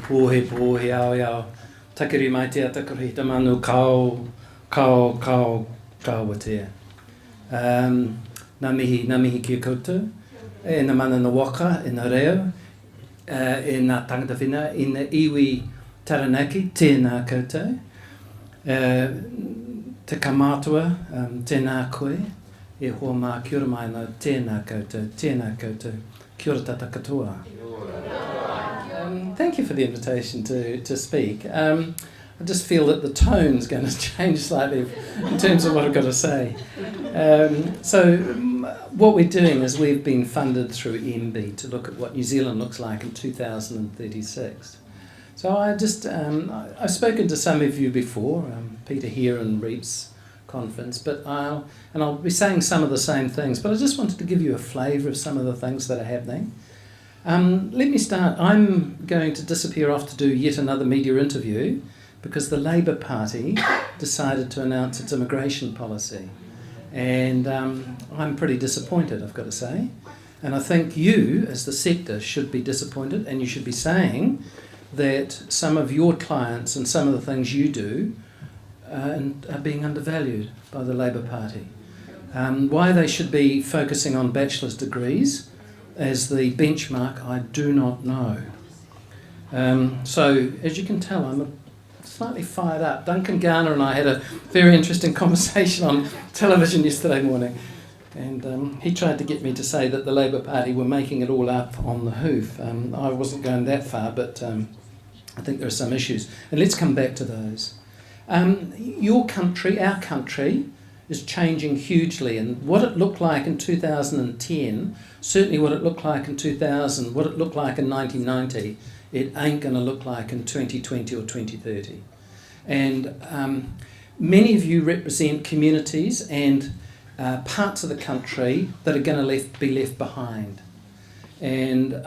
pohe ao, takiri mai te atakuri te manu kau watea. Nā mihi ki a koutou, e nā mana na waka, e nā reo, e nā tangata whina, i nā iwi taranaki, tēnā koutou, te kamātua, tēnā koe, e hoa mā kia ora mai no tēnā koutou, kia ora tata katoa. Thank you for the invitation to speak. I just feel that the tone's going to change slightly in terms of what I've got to say. What we're doing is we've been funded through MBIE to look at what New Zealand looks like in 2036. So I've spoken to some of you before, Peter here and Reed's conference, but I'll be saying some of the same things, but I just wanted to give you a flavour of some of the things that are happening. Let me start. I'm going to disappear off to do yet another media interview because the Labour Party decided to announce its immigration policy. And I'm pretty disappointed, I've got to say. And I think you, as the sector, should be disappointed, and you should be saying that some of your clients and some of the things you do are being undervalued by the Labour Party. Why they should be focusing on bachelor's degrees as the benchmark, I do not know. So, as you can tell, I'm slightly fired up. Duncan Garner and I had a very interesting conversation on television yesterday morning, and he tried to get me to say that the Labour Party were making it all up on the hoof. I wasn't going that far, but I think there are some issues. And let's come back to those. Your country, our country, is changing hugely, and what it looked like in 2010, certainly what it looked like in 2000, what it looked like in 1990, it ain't going to look like in 2020 or 2030. And many of you represent communities and parts of the country that are going to be left behind. And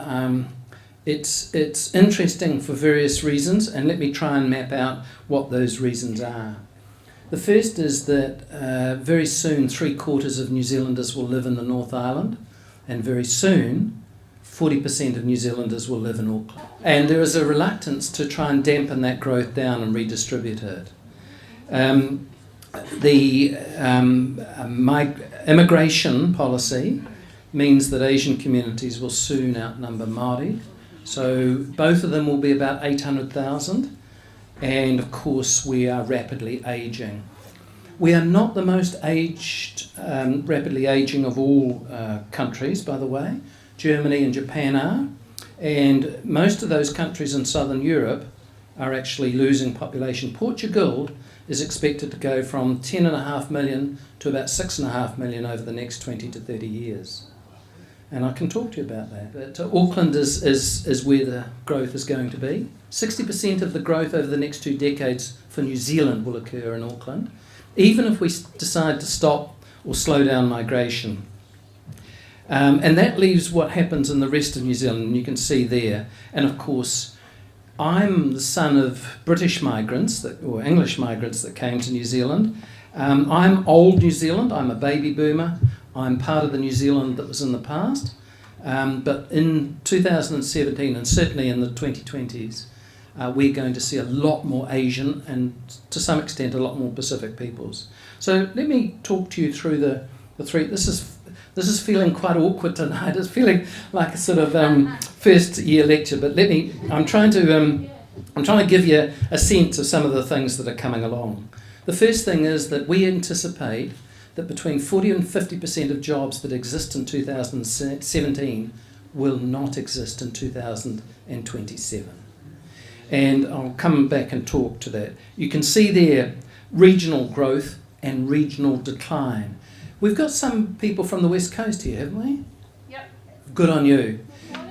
it's interesting for various reasons, and let me try and map out what those reasons are. The first is that very soon 3/4 of New Zealanders will live in the North Island, and very soon 40% of New Zealanders will live in Auckland. And there is a reluctance to try and dampen that growth down and redistribute it. The immigration policy means that Asian communities will soon outnumber Māori. So both of them will be about 800,000. And of course, we are rapidly ageing. We are not the most rapidly ageing of all countries, by the way. Germany and Japan are. And most of those countries in southern Europe are actually losing population. Portugal is expected to go from 10.5 million to about 6.5 million over the next 20 to 30 years. And I can talk to you about that. But Auckland is where the growth is going to be. 60% of the growth over the next 2 decades for New Zealand will occur in Auckland, even if we decide to stop or slow down migration. And that leaves what happens in the rest of New Zealand, and you can see there. And of course, I'm the son of British migrants, or English migrants that came to New Zealand. I'm old New Zealand, I'm a baby boomer. I'm part of the New Zealand that was in the past. But in 2017, and certainly in the 2020s, we're going to see a lot more Asian and to some extent a lot more Pacific peoples. So let me talk to you through the three. This is feeling quite awkward tonight. It's feeling like a sort of first year lecture, but I'm trying to give you a sense of some of the things that are coming along. The first thing is that we anticipate that between 40 and 50% of jobs that exist in 2017 will not exist in 2027. And I'll come back and talk to that. You can see there regional growth and regional decline. We've got some people from the West Coast here, haven't we? Yep. Good on you.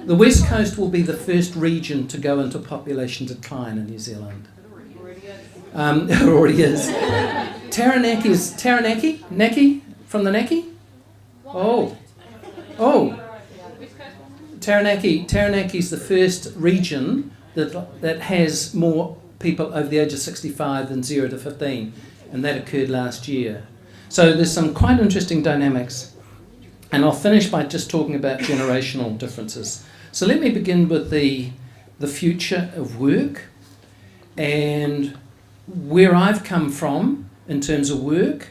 The West Coast will be the first region to go into population decline in New Zealand. It already is. Taranaki? Naki? From the Naki? Oh. Taranaki's the first region that has more people over the age of 65 than 0 to 15, and that occurred last year. So there's some quite interesting dynamics, and I'll finish by just talking about generational differences. So let me begin with the the future of work, and where I've come from in terms of work,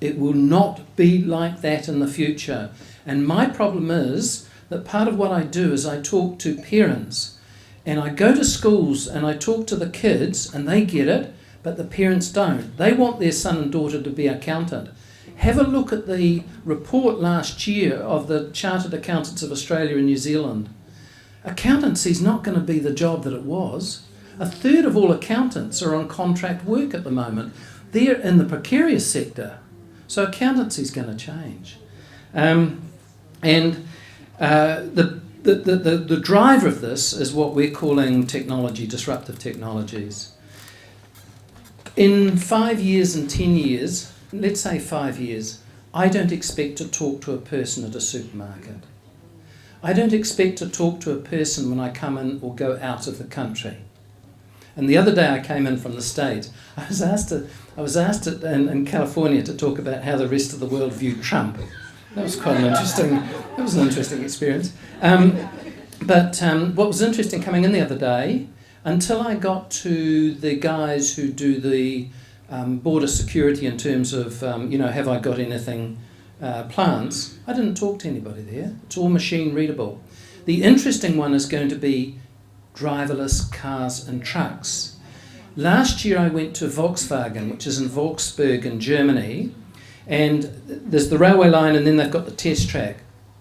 it will not be like that in the future. And my problem is that part of what I do is I talk to parents, and I go to schools and I talk to the kids, and they get it, but the parents don't. They want their son and daughter to be accountant. Have a look at the report last year of the Chartered Accountants of Australia and New Zealand. Accountancy is not going to be the job that it was. A third of all accountants are on contract work at the moment. They're in the precarious sector. So accountancy is going to change. The driver of this is what we're calling technology, disruptive technologies. In 5 years and 10 years, let's say 5 years, I don't expect to talk to a person at a supermarket. I don't expect to talk to a person when I come in or go out of the country. And the other day I came in from the States. I was asked in California to talk about how the rest of the world viewed Trump. That was quite an interesting experience. But what was interesting coming in the other day, until I got to the guys who do the border security in terms of, have I got anything, plants, I didn't talk to anybody there. It's all machine readable. The interesting one is going to be driverless cars and trucks. Last year I went to Volkswagen, which is in Wolfsburg in Germany, and there's the railway line and then they've got the test track.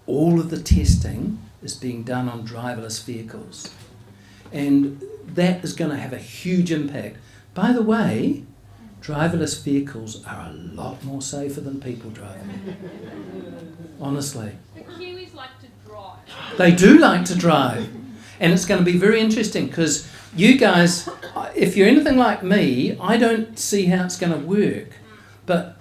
All of the testing is being done on driverless vehicles. And that is going to have a huge impact. By the way, driverless vehicles are a lot more safer than people driving. Honestly. The Kiwis like to drive. They do like to drive. And it's going to be very interesting because you guys, if you're anything like me, I don't see how it's going to work. But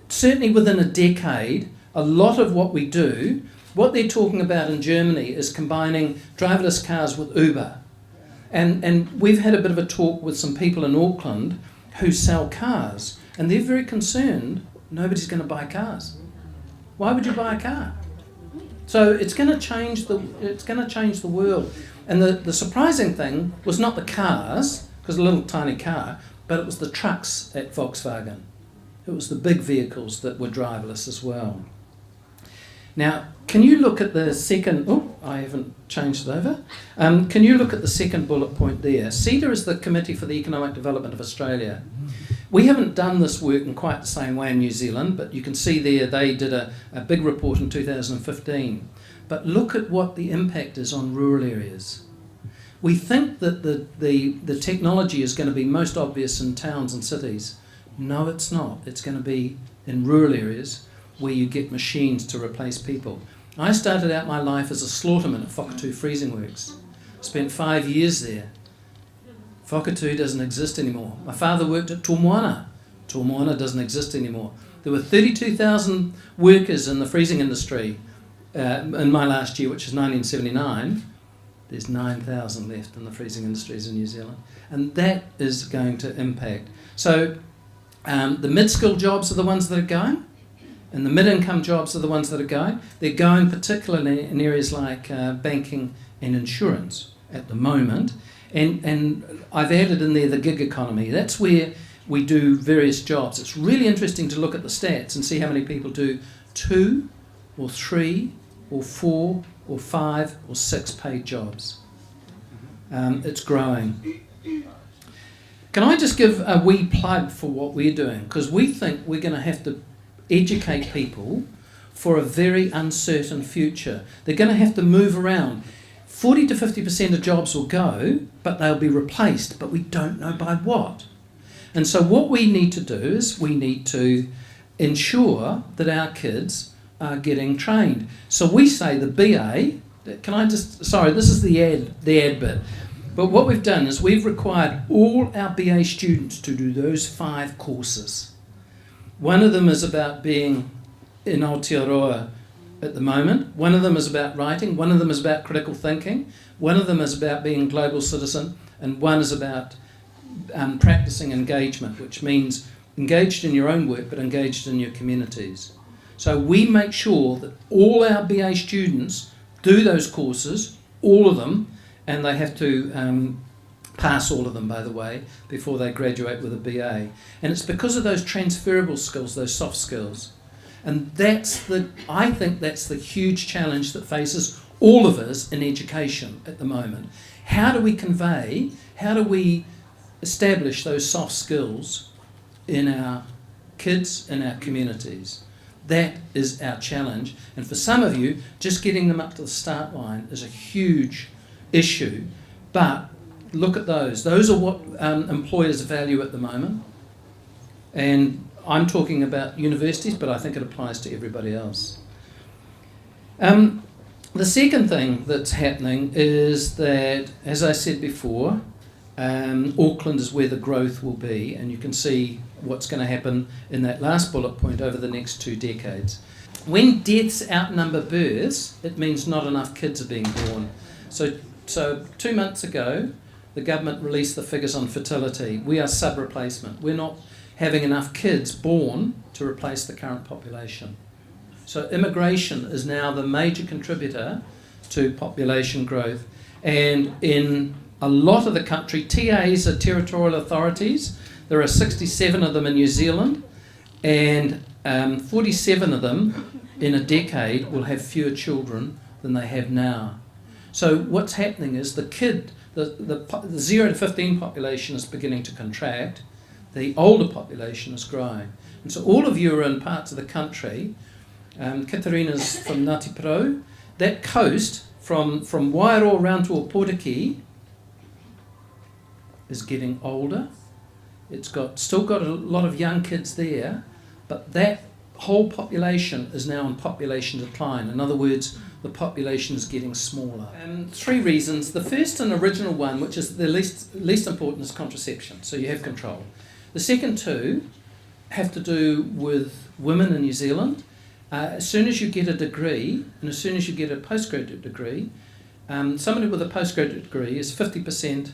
certainly within a decade, a lot of what we do, what they're talking about in Germany is combining driverless cars with Uber. And we've had a bit of a talk with some people in Auckland who sell cars, and they're very concerned nobody's going to buy cars. Why would you buy a car? So it's going to change the world. And the surprising thing was not the cars, because a little tiny car, but it was the trucks at Volkswagen. It was the big vehicles that were driverless as well. Now, can you look at the second... Oh, I haven't changed it over. Can you look at the second bullet point there? CEDA is the Committee for the Economic Development of Australia. We haven't done this work in quite the same way in New Zealand, but you can see there they did a big report in 2015. But look at what the impact is on rural areas. We think that the technology is going to be most obvious in towns and cities. No, it's not. It's going to be in rural areas where you get machines to replace people. I started out my life as a slaughterman at Whakatū Freezing Works. Spent 5 years there. Whakatū doesn't exist anymore. My father worked at Tōmoana. Tōmoana doesn't exist anymore. There were 32,000 workers in the freezing industry in my last year, which is 1979. There's 9,000 left in the freezing industries in New Zealand. And that is going to impact. So the mid-skill jobs are the ones that are going, and the mid-income jobs are the ones that are going. They're going particularly in areas like banking and insurance at the moment. And I've added in there the gig economy. That's where we do various jobs. It's really interesting to look at the stats and see how many people do 2 or 3 or 4 or 5 or 6 paid jobs. It's growing. Can I just give a wee plug for what we're doing? Because we think we're going to have to educate people for a very uncertain future. They're going to have to move around. 40 to 50% of jobs will go, but they'll be replaced, but we don't know by what. And so what we need to do is we need to ensure that our kids are getting trained. So we say the BA, this is the ad bit. But what we've done is we've required all our BA students to do those 5 courses. One of them is about being in Aotearoa at the moment. One of them is about writing. One of them is about critical thinking. One of them is about being a global citizen. And one is about practicing engagement, which means engaged in your own work, but engaged in your communities. So we make sure that all our BA students do those courses, all of them, and they have to pass all of them, by the way, before they graduate with a BA. And it's because of those transferable skills, those soft skills. And I think that's the huge challenge that faces all of us in education at the moment. How do we establish those soft skills in our kids, in our communities? That is our challenge. And for some of you, just getting them up to the start line is a huge issue. But look at those. Those are what employers value at the moment. And I'm talking about universities, but I think it applies to everybody else. The second thing that's happening is that, as I said before, Auckland is where the growth will be, and you can see what's going to happen in that last bullet point over the next 2 decades. When deaths outnumber births, it means not enough kids are being born. So 2 months ago, the government released the figures on fertility. We are sub-replacement. We're not having enough kids born to replace the current population. So immigration is now the major contributor to population growth. And in a lot of the country, TAs are territorial authorities. There are 67 of them in New Zealand, and 47 of them in a decade will have fewer children than they have now. So what's happening is the 0 to 15 population is beginning to contract. The older population is growing. And so all of you are in parts of the country. Katarina's from Ngāti Porou. That coast from Wairoa round to Opotiki is getting older. It's still got a lot of young kids there, but that whole population is now in population decline. In other words, the population is getting smaller. 3 reasons. The first and original one, which is the least important, is contraception. So you have control. The second 2 have to do with women in New Zealand. As soon as you get a degree, and as soon as you get a postgraduate degree, somebody with a postgraduate degree is 50%,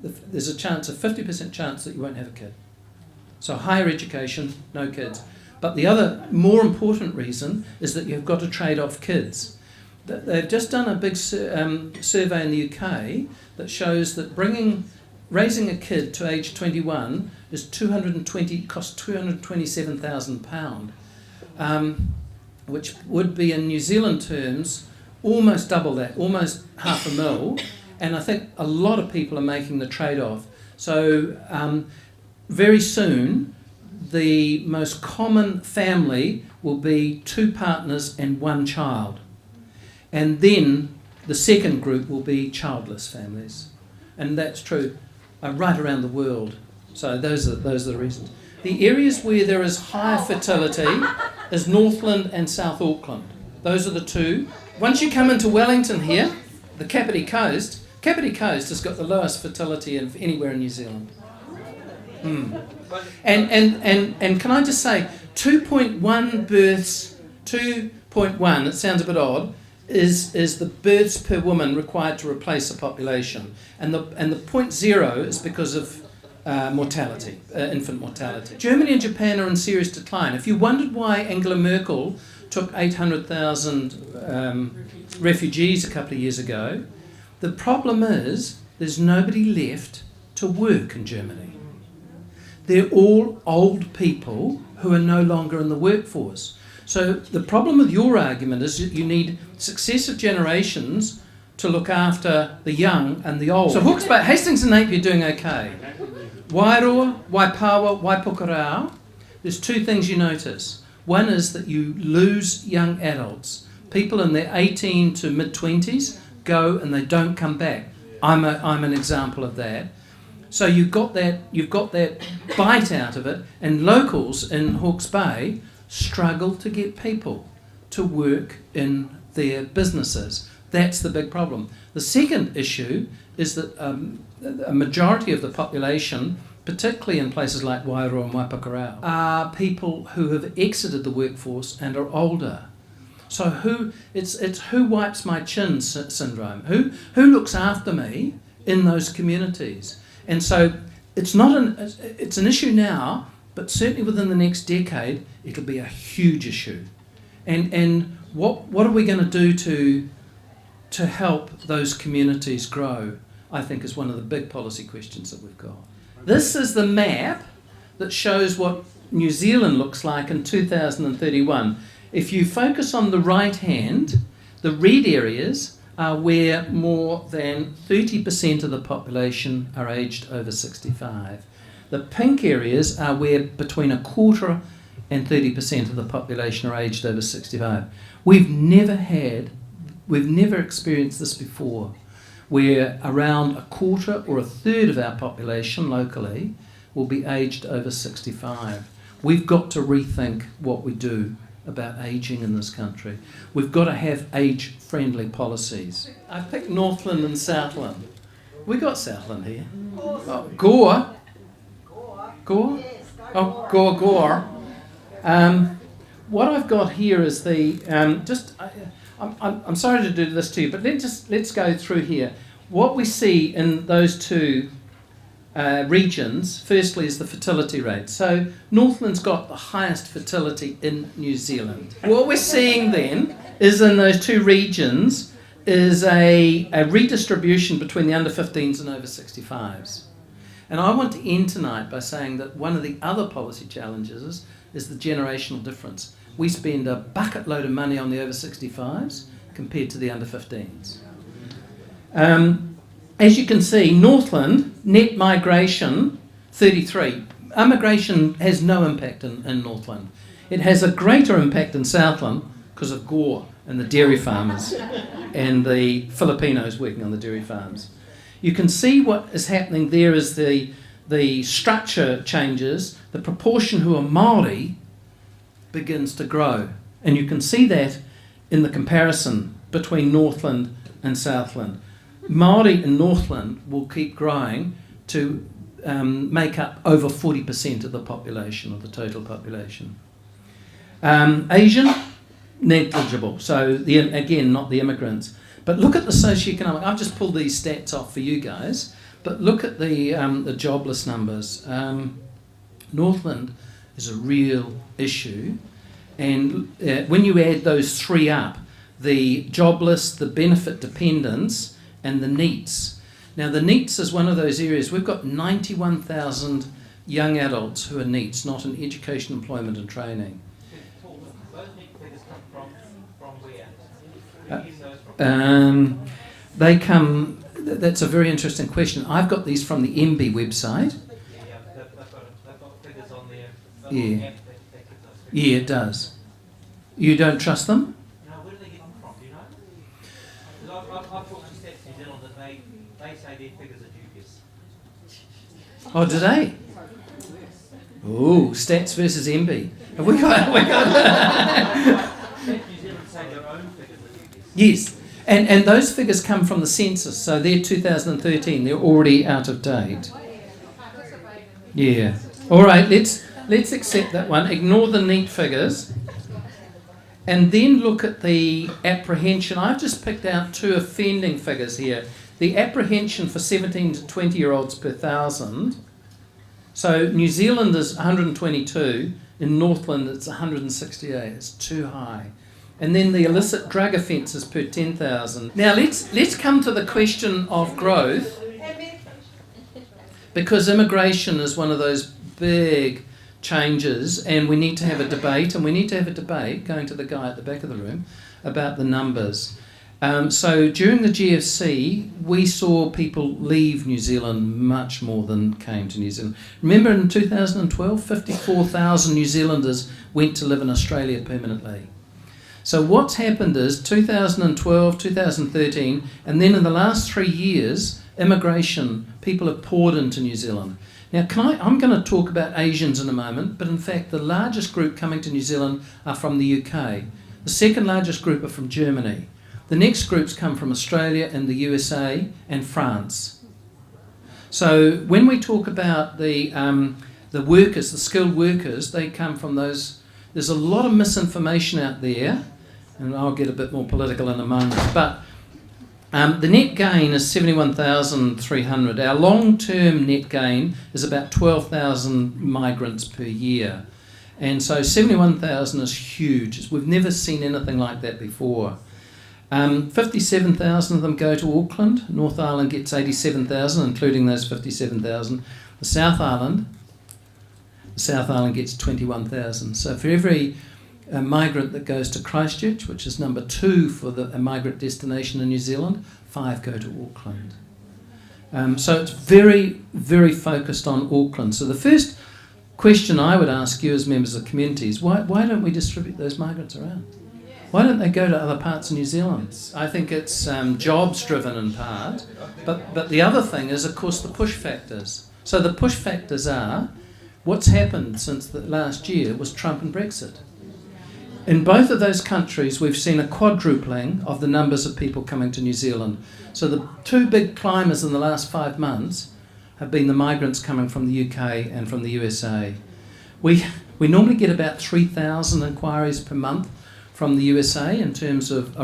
there's a 50% chance that you won't have a kid. So higher education, no kids. But the other more important reason is that you've got to trade off kids. They've just done a big survey in the UK that shows that raising a kid to age 21 is costs £227,000, which would be in New Zealand terms almost double that, almost $500,000. And I think a lot of people are making the trade-off. So very soon, the most common family will be 2 partners and 1 child. And then the second group will be childless families. And that's true right around the world. So those are the reasons. The areas where there is higher fertility is Northland and South Auckland. Those are the 2. Once you come into Wellington here, the Kapiti Coast has got the lowest fertility of anywhere in New Zealand. And can I just say, 2.1 births, 2.1, it sounds a bit odd, is the births per woman required to replace a population. And the 0.0 is because of mortality, infant mortality. Germany and Japan are in serious decline. If you wondered why Angela Merkel took 800,000 refugees a couple of years ago, the problem is there's nobody left to work in Germany. They're all old people who are no longer in the workforce. So the problem with your argument is that you need successive generations to look after the young and the old. So Hawke's Bay, Hastings and Napier are doing okay. Wairoa, Waipawa, Waipukurau, there's 2 things you notice. One is that you lose young adults. People in their 18 to mid-20s go and they don't come back. I'm an example of that. So you've got that bite out of it, and locals in Hawke's Bay struggle to get people to work in their businesses. That's the big problem. The second issue is that a majority of the population, particularly in places like Wairoa and Waipukurau, are people who have exited the workforce and are older. So it's who wipes my chin syndrome. Who looks after me in those communities? And so it's an issue now, but certainly within the next decade, it'll be a huge issue. And what are we going to do to help those communities grow, I think, is one of the big policy questions that we've got. This is the map that shows what New Zealand looks like in 2031. If you focus on the right hand, the red areas are where more than 30% of the population are aged over 65. The pink areas are where between a quarter and 30% of the population are aged over 65. We've never experienced this before, where around a quarter or a third of our population locally will be aged over 65. We've got to rethink what we do about ageing in this country. We've got to have age-friendly policies. I picked Northland and Southland. We got Southland here. Oh, Gore. Gore? Oh, Gore. What I've got here is the I'm sorry to do this to you, but let's go through here. What we see in those two regions, firstly, is the fertility rate. So Northland's got the highest fertility in New Zealand. What we're seeing then is in those two regions is a redistribution between the under 15s and over 65s. And I want to end tonight by saying that one of the other policy challenges is the generational difference. We spend a bucket load of money on the over 65s compared to the under 15s. As you can see, Northland, net migration, 33. Immigration has no impact in Northland. It has a greater impact in Southland because of Gore and the dairy farmers and the Filipinos working on the dairy farms. You can see what is happening there is the structure changes, the proportion who are Māori begins to grow. And you can see that in the comparison between Northland and Southland. Māori in Northland will keep growing to make up over 40% of the population, of the total population. Asian, negligible. So, again, not the immigrants. But look at the socioeconomic. I've just pulled these stats off for you guys. But look at the jobless numbers. Northland is a real issue. And when you add those three up, the jobless, the benefit dependents, and the NEETs. Now, the NEETs is one of those areas. We've got 91,000 young adults who are NEETs, not in education, employment, and training. Those NEET figures come from where? They come. That's a very interesting question. I've got these from the MBIE website. Yeah, they've got figures on there. Yeah. Yeah, it does. You don't trust them? No, where do they get them from? Do you know? Because I've talked to Stats New Zealand and they say their figures are dubious. Oh, do they? Oh, Stats versus MBIE. Have we got Stats New Zealand say their own figures are dubious. Yes, and those figures come from the census, so they're 2013. They're already out of date. Yeah. All right. Let's accept that one. Ignore the NEET figures. And then look at the apprehension. I've just picked out two offending figures here. The apprehension for 17 to 20-year-olds per 1,000. So New Zealand is 122. In Northland, it's 168. It's too high. And then the illicit drug offences per 10,000. Now let's come to the question of growth, because immigration is one of those big changes, and we need to have a debate, going to the guy at the back of the room, about the numbers. So during the GFC, we saw people leave New Zealand much more than came to New Zealand. Remember in 2012, 54,000 New Zealanders went to live in Australia permanently. So what's happened is 2012, 2013, and then in the last 3 years, immigration, people have poured into New Zealand. Now, I'm going to talk about Asians in a moment, but in fact, the largest group coming to New Zealand are from the UK. The second largest group are from Germany. The next groups come from Australia and the USA and France. So when we talk about the workers, the skilled workers, they come from those. There's a lot of misinformation out there, and I'll get a bit more political in a moment, but the net gain is 71,300. Our long-term net gain is about 12,000 migrants per year. And so 71,000 is huge. We've never seen anything like that before. 57,000 of them go to Auckland. North Island gets 87,000, including those 57,000. The South Island gets 21,000. So for every migrant that goes to Christchurch, which is number 2 for a migrant destination in New Zealand, 5 go to Auckland. So it's very, very focused on Auckland. So the first question I would ask you as members of communities, why don't we distribute those migrants around? Why don't they go to other parts of New Zealand? I think it's jobs driven in part, but the other thing is, of course, the push factors. So the push factors are, what's happened since the last year was Trump and Brexit. In both of those countries, we've seen a quadrupling of the numbers of people coming to New Zealand. So the 2 big climbers in the last 5 months have been the migrants coming from the UK and from the USA. We normally get about 3,000 inquiries per month from the USA in terms of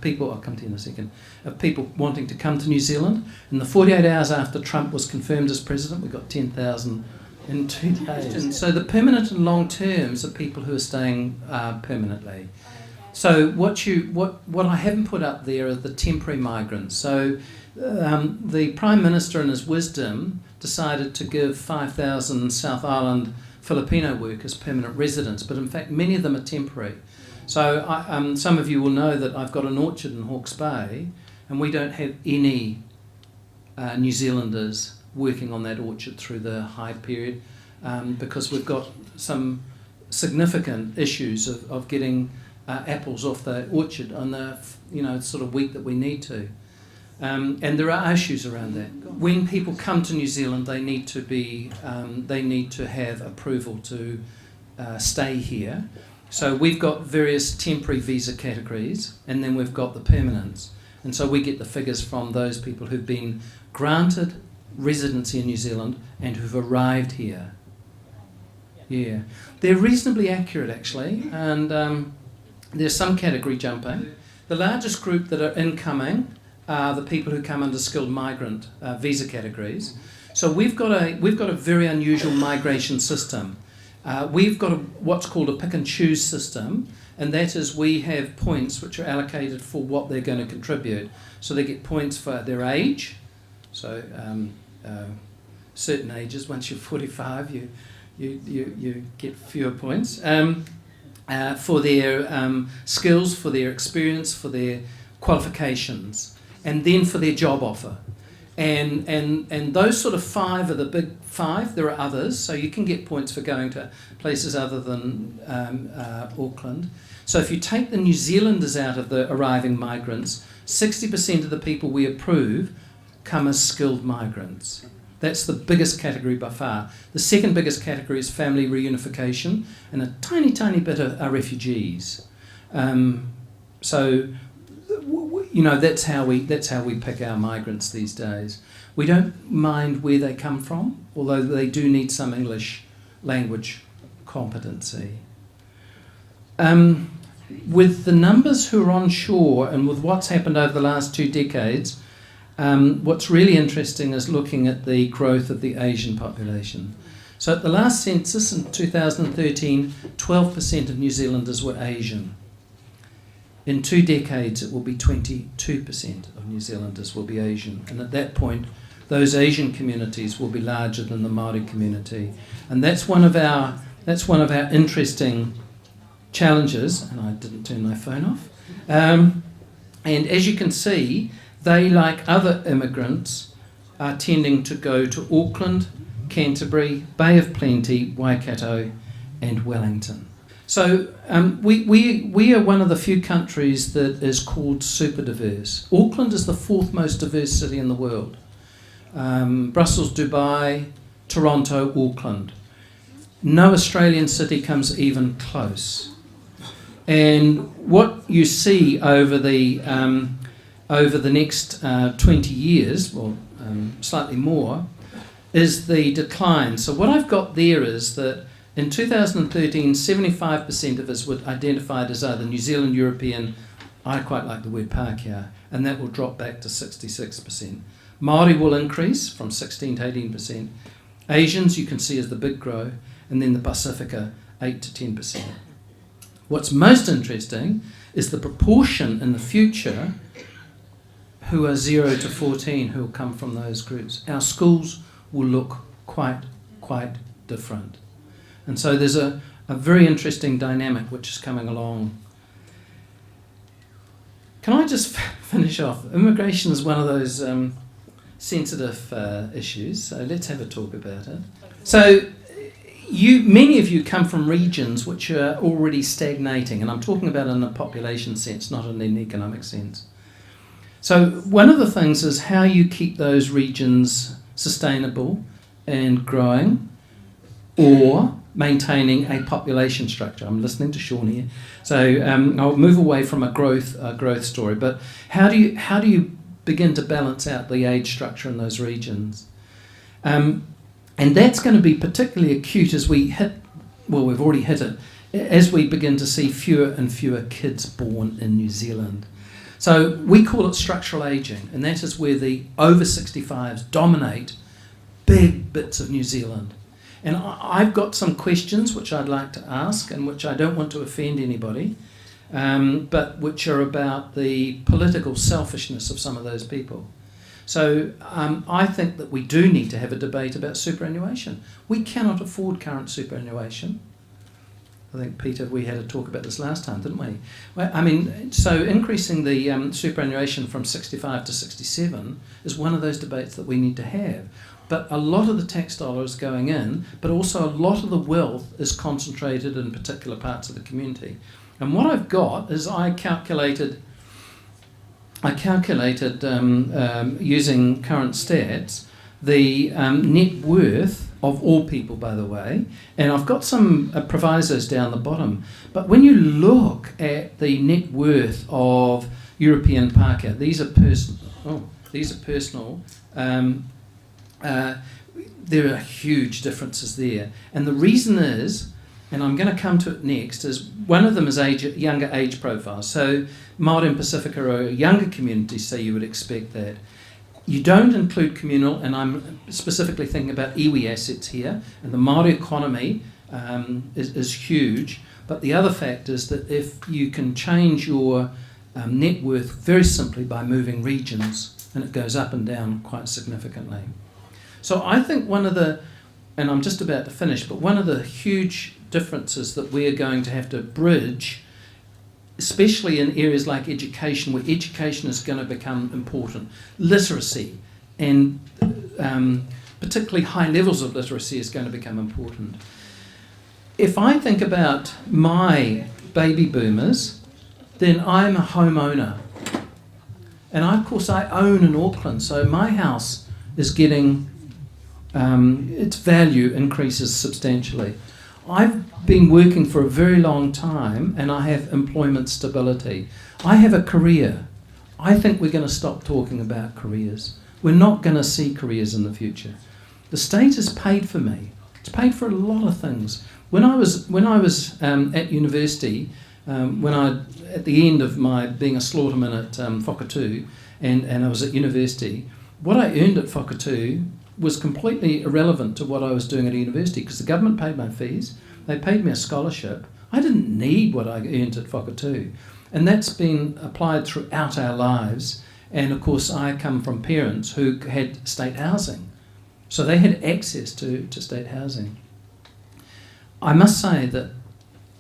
people, I'll come to you in a second, of people wanting to come to New Zealand. In the 48 hours after Trump was confirmed as president, we got 10,000 in 2 days. And so the permanent and long terms are people who are staying permanently. So what I haven't put up there are the temporary migrants. So the Prime Minister in his wisdom decided to give 5,000 South Island Filipino workers permanent residence, but in fact many of them are temporary. So some of you will know that I've got an orchard in Hawke's Bay, and we don't have any New Zealanders working on that orchard through the high period because we've got some significant issues of getting apples off the orchard on the sort of week that we need to. And there are issues around that. When people come to New Zealand, they need to have approval to stay here. So we've got various temporary visa categories, and then we've got the permanents. And so we get the figures from those people who've been granted residency in New Zealand and who've arrived here. Yeah, they're reasonably accurate actually, and there's some category jumping. The largest group that are incoming are the people who come under skilled migrant visa categories. So we've got a very unusual migration system. We've got what's called a pick and choose system, and that is we have points which are allocated for what they're going to contribute. So they get points for their age. So certain ages, once you're 45, you get fewer points. For their skills, for their experience, for their qualifications, and then for their job offer. And those sort of 5 are the big 5. There are others, so you can get points for going to places other than Auckland. So if you take the New Zealanders out of the arriving migrants, 60% of the people we approve come as skilled migrants. That's the biggest category by far. The second biggest category is family reunification, and a tiny, tiny bit are refugees. So that's how we pick our migrants these days. We don't mind where they come from, although they do need some English language competency. With the numbers who are on shore and with what's happened over the last 2 decades, what's really interesting is looking at the growth of the Asian population. So at the last census in 2013, 12% of New Zealanders were Asian. In 2 decades, it will be 22% of New Zealanders will be Asian. And at that point, those Asian communities will be larger than the Māori community. And that's one of our interesting challenges. And I didn't turn my phone off. And as you can see, they, like other immigrants, are tending to go to Auckland, Canterbury, Bay of Plenty, Waikato, and Wellington. So we are one of the few countries that is called super diverse. Auckland is the 4th most diverse city in the world. Brussels, Dubai, Toronto, Auckland. No Australian city comes even close. And what you see over the next 20 years, or slightly more, is the decline. So what I've got there is that in 2013, 75% of us were identified as either New Zealand, European, I quite like the word Pākehā, and that will drop back to 66%. Māori will increase from 16 to 18%. Asians, you can see, is the big growth, and then the Pacifica, 8 to 10%. What's most interesting is the proportion in the future who are 0 to 14 who will come from those groups. Our schools will look quite different. And so there's a very interesting dynamic which is coming along. Can I just finish off? Immigration is one of those sensitive issues, so let's have a talk about it. So many of you come from regions which are already stagnating, and I'm talking about in a population sense, not in an economic sense. So one of the things is how you keep those regions sustainable and growing, or maintaining a population structure. I'm listening to Sean here, so I'll move away from a growth story. But how do you begin to balance out the age structure in those regions? And that's going to be particularly acute as we hit. Well, we've already hit it as we begin to see fewer and fewer kids born in New Zealand. So we call it structural ageing, and that is where the over 65s dominate big bits of New Zealand. And I've got some questions which I'd like to ask, and which I don't want to offend anybody, but which are about the political selfishness of some of those people. So I think that we do need to have a debate about superannuation. We cannot afford current superannuation. I think, Peter, we had a talk about this last time, didn't we? Well, I mean, so increasing the superannuation from 65 to 67 is one of those debates that we need to have. But a lot of the tax dollar is going in, but also a lot of the wealth is concentrated in particular parts of the community. And what I've got is I calculated using current stats, the net worth of all people, by the way, and I've got some provisos down the bottom. But when you look at the net worth of European Pākehā, these are personal. There are huge differences there, and the reason is, and I'm going to come to it next, is one of them is younger age profiles. So Māori and Pacifica are a younger community, so you would expect that. You don't include communal, and I'm specifically thinking about iwi assets here, and the Māori economy is huge, but the other fact is that if you can change your net worth very simply by moving regions, and it goes up and down quite significantly. So I think one of the, and I'm just about to finish, but one of the huge differences that we're going to have to bridge, especially in areas like education, where education is going to become important, literacy, and particularly high levels of literacy is going to become important. If I think about my baby boomers, then I'm a homeowner. And of course I own in Auckland, so my house is getting, its value increases substantially. I've been working for a very long time and I have employment stability. I have a career. I think we're going to stop talking about careers. We're not going to see careers in the future. The state has paid for me. It's paid for a lot of things. When I was at university, at the end of my being a slaughterman at Whakatū, and I was at university, what I earned at Whakatū was completely irrelevant to what I was doing at a university, because the government paid my fees, they paid me a scholarship. I didn't need what I earned at Whakatū. And that's been applied throughout our lives. And of course I come from parents who had state housing. So they had access to state housing. I must say that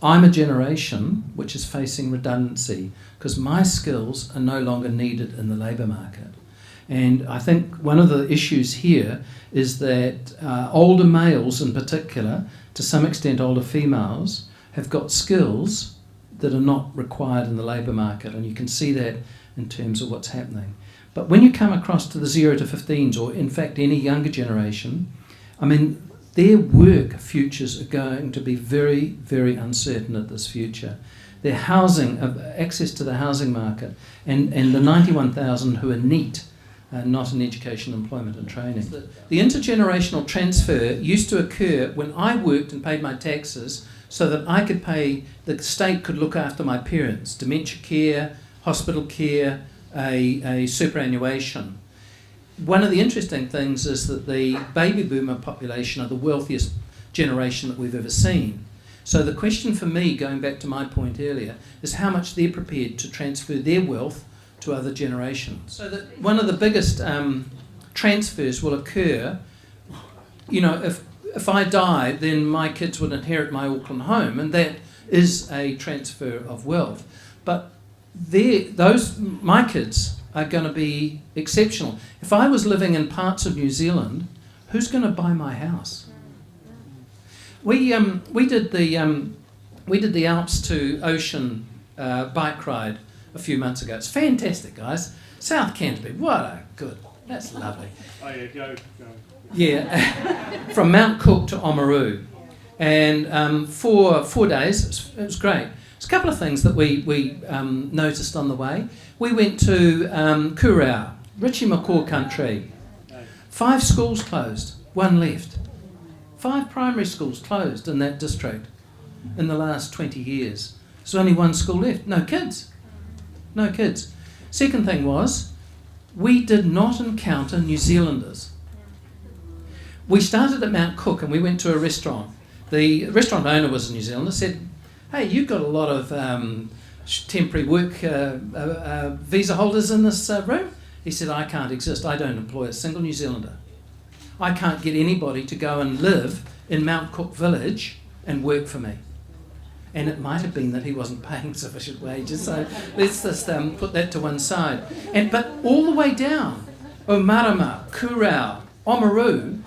I'm a generation which is facing redundancy because my skills are no longer needed in the labour market. And I think one of the issues here is that older males in particular, to some extent older females, have got skills that are not required in the labour market, and you can see that in terms of what's happening. But when you come across to the 0 to 15s, or in fact any younger generation, I mean, their work futures are going to be very, very uncertain at this future. Their housing, access to the housing market, and the 91,000 who are NEET, not in education, employment and training. The intergenerational transfer used to occur when I worked and paid my taxes so that I could pay, the state could look after my parents, dementia care, hospital care, a superannuation. One of the interesting things is that the baby boomer population are the wealthiest generation that we've ever seen. So the question for me, going back to my point earlier, is how much they're prepared to transfer their wealth to other generations. So that one of the biggest transfers will occur, if I die, then my kids would inherit my Auckland home, and that is a transfer of wealth. But my kids are going to be exceptional. If I was living in parts of New Zealand, who's going to buy my house? We did the Alps to Ocean bike ride a few months ago. It's fantastic, guys. South Canterbury, that's lovely. Oh yeah, go. Yeah, from Mount Cook to Oamaru, and for 4 days it was great. There's a couple of things that we noticed on the way. We went to Kurau, Richie McCaw country. 5 schools closed, 1 left. 5 primary schools closed in that district in the last 20 years. There's only 1 school left. No kids. No kids. Second thing was, we did not encounter New Zealanders. We started at Mount Cook and we went to a restaurant. The restaurant owner was a New Zealander, said, "Hey, you've got a lot of temporary work visa holders in this room?" He said, "I can't exist. I don't employ a single New Zealander. I can't get anybody to go and live in Mount Cook village and work for me." And it might have been that he wasn't paying sufficient wages, so let's just put that to one side. But all the way down, Omarama, Kurau, Oamaru,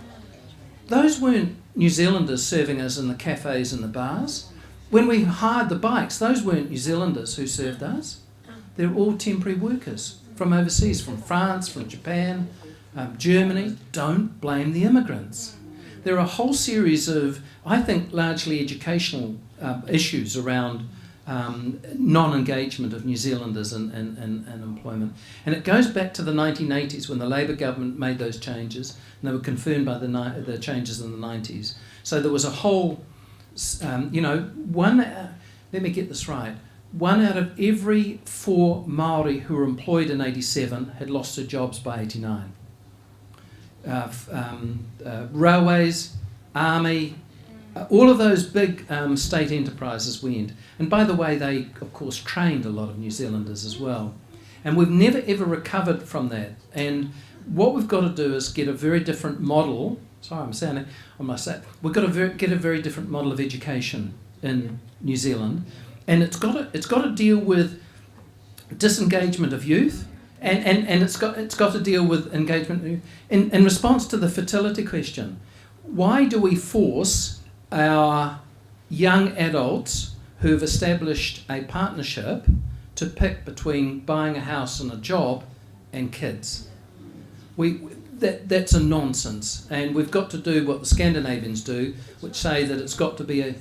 those weren't New Zealanders serving us in the cafes and the bars. When we hired the bikes, those weren't New Zealanders who served us. They're all temporary workers from overseas, from France, from Japan, Germany. Don't blame the immigrants. There are a whole series of, I think, largely educational issues around non-engagement of New Zealanders in employment. And it goes back to the 1980s when the Labour government made those changes, and they were confirmed by the changes in the 90s. So there was a whole, let me get this right, 1 out of every 4 Māori who were employed in 87 had lost their jobs by 89. Railways, army, all of those big state enterprises went. And by the way, they, of course, trained a lot of New Zealanders as well. And we've never, ever recovered from that. And what we've got to do is get a very different model. Sorry, I'm sounding on my side. We've got to get a very different model of education in New Zealand. And it's got to deal with disengagement of youth. And it's got to deal with engagement. In response to the fertility question, why do we force our young adults who've established a partnership to pick between buying a house and a job and kids? That's a nonsense, and we've got to do what the Scandinavians do, which say that it's got to be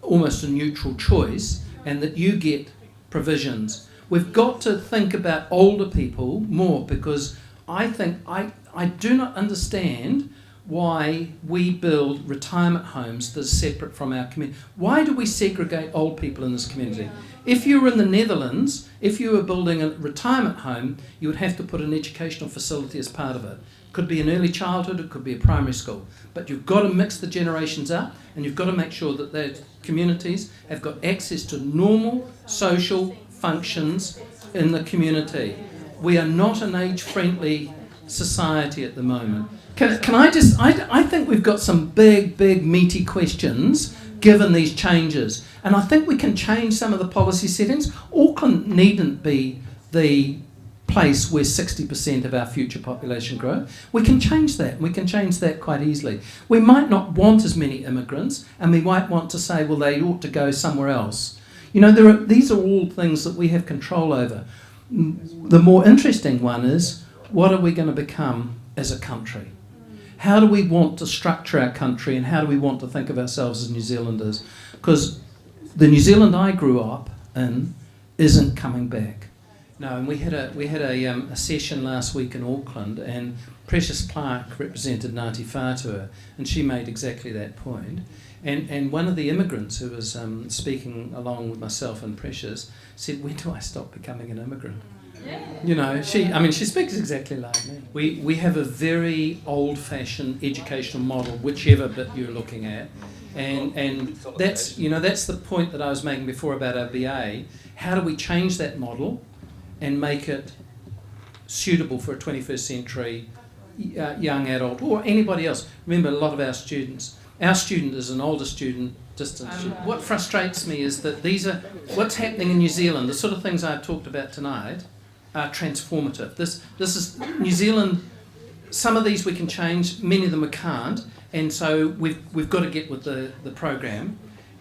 almost a neutral choice, and that you get provisions. We've got to think about older people more, because I think I do not understand why we build retirement homes that are separate from our community. Why do we segregate old people in this community? If you were in the Netherlands, if you were building a retirement home, you would have to put an educational facility as part of it. It could be an early childhood, it could be a primary school. But you've got to mix the generations up, and you've got to make sure that those communities have got access to normal social functions in the community. We are not an age-friendly society at the moment. Can I think we've got some big, meaty questions given these changes. And I think we can change some of the policy settings. Auckland needn't be the place where 60% of our future population grow. We can change that. We can change that quite easily. We might not want as many immigrants, and we might want to say, well, they ought to go somewhere else. These are all things that we have control over. The more interesting one is, what are we going to become as a country? How do we want to structure our country, and how do we want to think of ourselves as New Zealanders? Because the New Zealand I grew up in isn't coming back. No, and we had a session last week in Auckland, and Precious Planck represented Ngāti Whātua, and she made exactly that point. And one of the immigrants who was speaking along with myself and Precious said, "When do I stop becoming an immigrant?" She speaks exactly like me. We have a very old-fashioned educational model, whichever bit you're looking at, And that's that's the point that I was making before about our BA. How do we change that model and make it suitable for a 21st century young adult or anybody else? Remember, a lot of our student is an older student, distance student. What frustrates me is that what's happening in New Zealand, the sort of things I've talked about tonight, are transformative. This is New Zealand. Some of these we can change, many of them we can't, and so we've got to get with the program.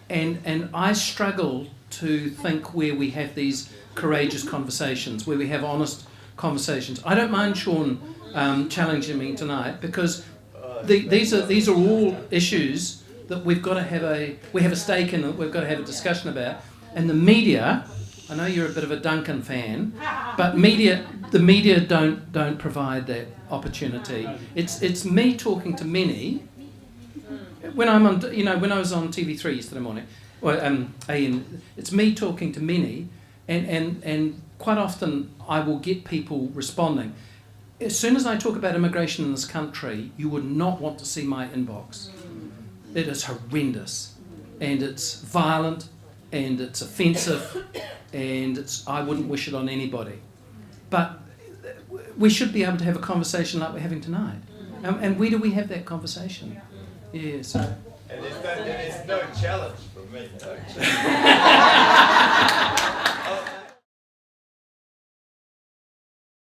And I struggle to think where we have these courageous conversations, where we have honest conversations. I don't mind Sean challenging me tonight, because these are all issues that we've got to have a stake in, that we've got to have a discussion about. And the media, I know you're a bit of a Duncan fan, but the media don't provide that opportunity. It's me talking to many. When I'm on, when I was on TV3 yesterday morning, it's me talking to many, and quite often I will get people responding. As soon as I talk about immigration in this country, you would not want to see my inbox. It is horrendous, and it's violent, and it's offensive, and I wouldn't wish it on anybody. But we should be able to have a conversation like we're having tonight. And where do we have that conversation? Yeah, so. And there's no challenge from me, actually.